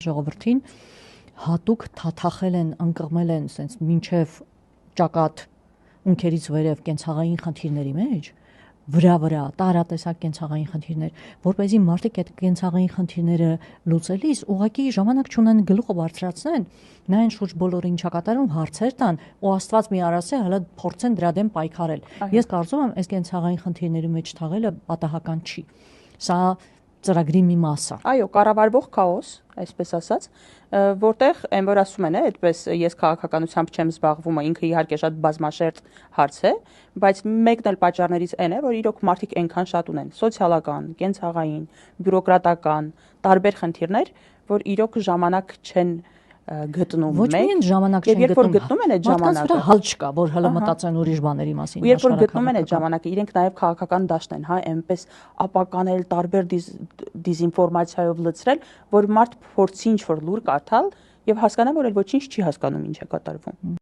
ժողովրդին հատուկ թաթախել են, ընկղմել են սենց մինչև ճակատ ունքերից վերև կենցաղային խնդիրների մեջ, վրա տարատեսակ կենցաղային խնդիրներ, որպեսզի մարդիկ այդ կենցաղային խնդիրները լուծելիս ուղղակի ժամանակ չունեն գլուխը բարձրացնեն, նայեն շուրջ բոլորին չկատարում հարցեր տան ու Աստված մի արասե հələ փորձեն դրա դեմ պայքարել։ Ես կարծում եմ, այս կենցաղային խնդիրների մեջ թաղելը պատահական չի։ Սա ծրագրի մի մաս է։ Այո, կառավարվող քաոս, այսպես ասած, որտեղ այն որ ասում են, այդպես ես քաղաքականությամբ չեմ զբաղվում, ինքը իհարկե շատ բազմաշերտ հարց է, բայց մեկն էլ պատճառներից այն է, որ իրոք մարդիկ այնքան շատ ունեն սոցիալական, կենցաղային, բյուրոկրատական, տարբեր խնդիրներ, որ իրոք ժամանակ չեն գտնում Ոչ միայն ժամանակ չեն գտնում, երբ որ գտնում են այդ ժամանակը, հալ չկա, որ հələ մտածեն ուրիշ բաների մասին։ Ու երբ որ գտնում են այդ ժամանակը, իրենք նաև քաղաքական դաշտ են, հա, այնպես ապականել, տարբեր դիզինֆորմացիայով լցրել, որ մարդ փորձի ինչ-որ լուր կարդալ եւ հասկանա, որ այլ ոչինչ չի հասկանում ինչ է կատարվում։